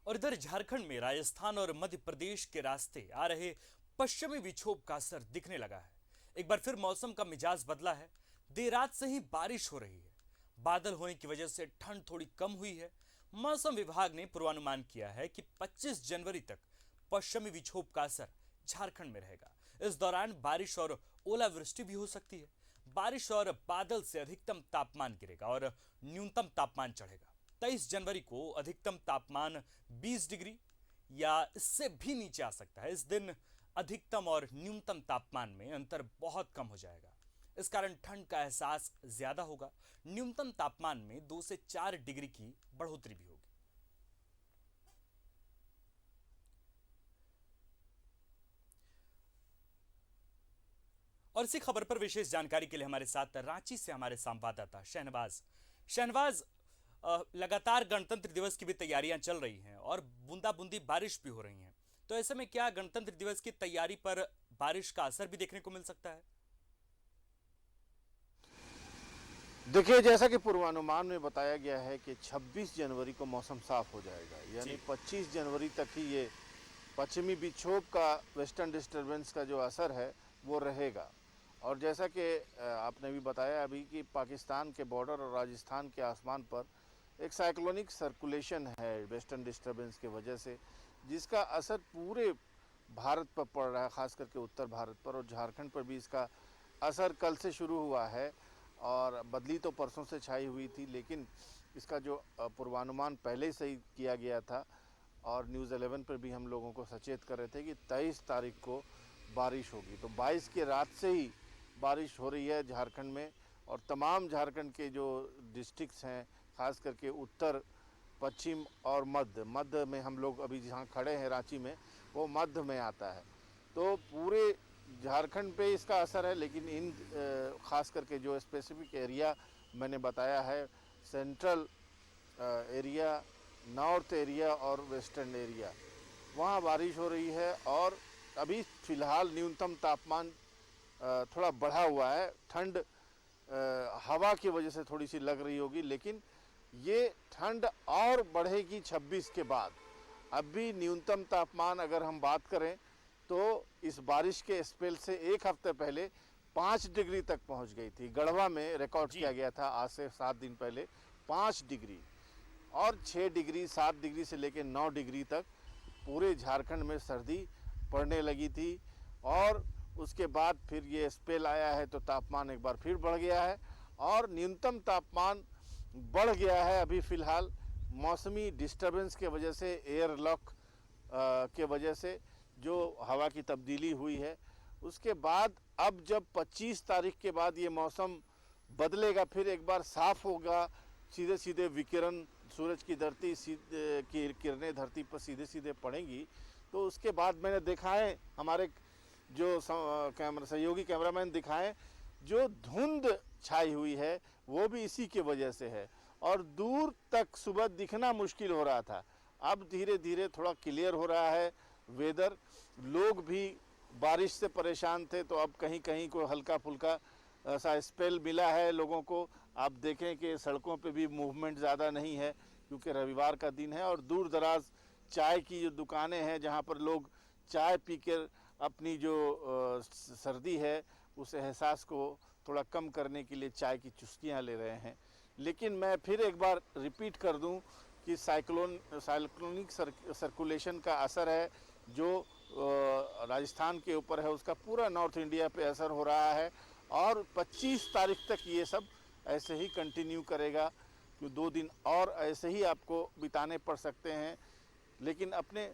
और इधर झारखंड में राजस्थान और मध्य प्रदेश के रास्ते आ रहे पश्चिमी विक्षोभ का असर दिखने लगा है। एक बार फिर मौसम का मिजाज बदला है। देर रात से ही बारिश हो रही है। बादल होने की वजह से ठंड थोड़ी कम हुई है। मौसम विभाग ने पूर्वानुमान किया है कि 25 जनवरी तक पश्चिमी विक्षोभ का असर झारखंड में रहेगा। इस दौरान बारिश और ओलावृष्टि भी हो सकती है। बारिश और बादल से अधिकतम तापमान गिरेगा और न्यूनतम तापमान चढ़ेगा। 23 जनवरी को अधिकतम तापमान 20 डिग्री या इससे भी नीचे आ सकता है। इस दिन अधिकतम और न्यूनतम तापमान में अंतर बहुत कम हो जाएगा। इस कारण ठंड का एहसास ज्यादा होगा। न्यूनतम तापमान में 2 से 4 डिग्री की बढ़ोतरी भी होगी। और इसी खबर पर विशेष जानकारी के लिए हमारे साथ रांची से हमारे संवाददाता शहनवाज। शहनवाज, लगातार गणतंत्र दिवस की भी तैयारियां चल रही हैं और बूंदा बूंदी बारिश भी हो रही हैं, तो ऐसे में क्या गणतंत्र दिवस की तैयारी पर बारिश का असर भी देखने को मिल सकता है? देखिए, जैसा कि पूर्वानुमान में बताया गया है कि 26 जनवरी को मौसम साफ हो जाएगा, यानी 25 जनवरी तक ही ये पश्चिमी विक्षोभ का वेस्टर्न डिस्टर्बेंस का जो असर है वो रहेगा। और जैसा कि आपने भी बताया अभी कि पाकिस्तान के बॉर्डर और राजस्थान के आसमान पर एक साइक्लोनिक सर्कुलेशन है वेस्टर्न डिस्टर्बेंस की वजह से, जिसका असर पूरे भारत पर पड़ रहा है, ख़ास करके उत्तर भारत पर, और झारखंड पर भी इसका असर कल से शुरू हुआ है। और बदली तो परसों से छाई हुई थी, लेकिन इसका जो पूर्वानुमान पहले से ही किया गया था और न्यूज़ 11 पर भी हम लोगों को सचेत कर रहे थे कि 23 तारीख को बारिश होगी। तो 22 की रात से ही बारिश हो रही है झारखंड में, और तमाम झारखंड के जो डिस्ट्रिक्ट्स हैं, ख़ास करके उत्तर, पश्चिम और मध्य में हम लोग अभी जहाँ खड़े हैं रांची में, वो मध्य में आता है। तो पूरे झारखंड पे इसका असर है, लेकिन इन ख़ास करके जो स्पेसिफिक एरिया मैंने बताया है, सेंट्रल एरिया, नॉर्थ एरिया और वेस्टर्न एरिया, वहाँ बारिश हो रही है। और अभी फ़िलहाल न्यूनतम तापमान थोड़ा बढ़ा हुआ है। ठंड हवा की वजह से थोड़ी सी लग रही होगी, लेकिन ये ठंड और बढ़ेगी 26 के बाद। अभी न्यूनतम तापमान अगर हम बात करें तो इस बारिश के स्पेल से एक हफ्ते पहले 5 डिग्री तक पहुंच गई थी। गढ़वा में रिकॉर्ड किया गया था आज से 7 दिन पहले 5 डिग्री, और 6 डिग्री 7 डिग्री से लेकर 9 डिग्री तक पूरे झारखंड में सर्दी पड़ने लगी थी। और उसके बाद फिर ये स्पेल आया है तो तापमान एक बार फिर बढ़ गया है, और न्यूनतम तापमान बढ़ गया है अभी फ़िलहाल मौसमी डिस्टर्बेंस के वजह से, एयर लॉक के वजह से जो हवा की तब्दीली हुई है। उसके बाद अब जब 25 तारीख के बाद ये मौसम बदलेगा, फिर एक बार साफ़ होगा, सीधे सीधे विकिरण सूरज की की किरणें धरती पर सीधे सीधे पड़ेंगी। तो उसके बाद मैंने देखा है, हमारे जो सहयोगी कैमरामैन दिखाएं, जो धुंध छाई हुई है वो भी इसी की वजह से है, और दूर तक सुबह दिखना मुश्किल हो रहा था। अब धीरे धीरे थोड़ा क्लियर हो रहा है वेदर। लोग भी बारिश से परेशान थे, तो अब कहीं कहीं को हल्का फुल्का सा स्पेल मिला है लोगों को। आप देखें कि सड़कों पे भी मूवमेंट ज़्यादा नहीं है, क्योंकि रविवार का दिन है, और दूर दराज चाय की जो दुकानें हैं जहाँ पर लोग चाय पीकर अपनी जो सर्दी है उस एहसास को थोड़ा कम करने के लिए चाय की चुस्कियाँ ले रहे हैं। लेकिन मैं फिर एक बार रिपीट कर दूं कि साइक्लोनिक सर्कुलेशन का असर है जो राजस्थान के ऊपर है, उसका पूरा नॉर्थ इंडिया पे असर हो रहा है। और 25 तारीख तक ये सब ऐसे ही कंटिन्यू करेगा, कि 2 दिन और ऐसे ही आपको बिताने पड़ सकते हैं। लेकिन अपने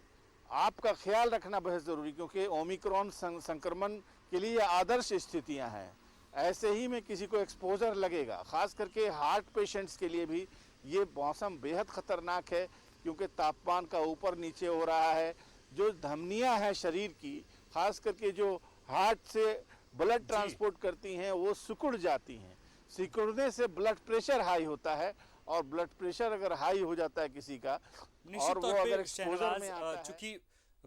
आप का ख्याल रखना बहुत ज़रूरी, क्योंकि ओमिक्रॉन संक्रमण के लिए आदर्श स्थितियां हैं। ऐसे ही में किसी को एक्सपोजर लगेगा, ख़ास करके हार्ट पेशेंट्स के लिए भी ये मौसम बेहद ख़तरनाक है, क्योंकि तापमान का ऊपर नीचे हो रहा है। जो धमनियां हैं शरीर की, ख़ास करके जो हार्ट से ब्लड ट्रांसपोर्ट करती हैं, वो सिकुड़ जाती हैं। सिकुड़ने से ब्लड प्रेशर हाई होता है, और ब्लड प्रेशर अगर हाई हो जाता है किसी का, निश्चित और वो तौर अगर पे एक्सपोजर में आता शहनवाज, है। चूंकि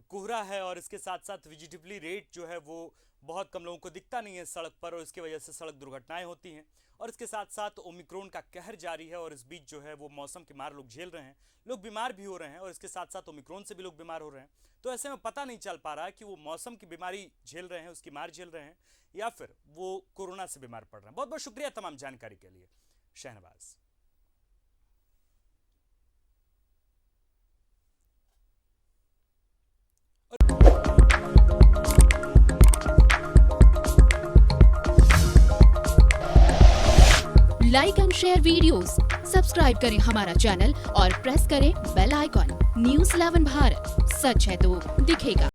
कोहरा है और इसके साथ साथ विजिबिलिटी रेट जो है वो बहुत कम लोगों को दिखता नहीं है सड़क पर और इसकी वजह से सड़क दुर्घटनाएं होती हैं। और इसके साथ साथ ओमिक्रॉन का कहर जारी है और इस बीच जो है वो मौसम की मार लोग झेल रहे हैं, लोग बीमार भी हो रहे हैं और इसके साथ साथ ओमिक्रॉन से भी लोग बीमार हो रहे हैं। तो ऐसे में पता नहीं चल पा रहा है कि वो मौसम की बीमारी झेल रहे हैं, उसकी मार झेल रहे हैं, या फिर वो कोरोना से बीमार पड़ रहे हैं। बहुत बहुत शुक्रिया तमाम जानकारी के लिए। Shahnawaz. Like and share videos, subscribe करें हमारा चैनल और प्रेस करें बेल आइकॉन। न्यूज़ 11 भारत, सच है तो दिखेगा।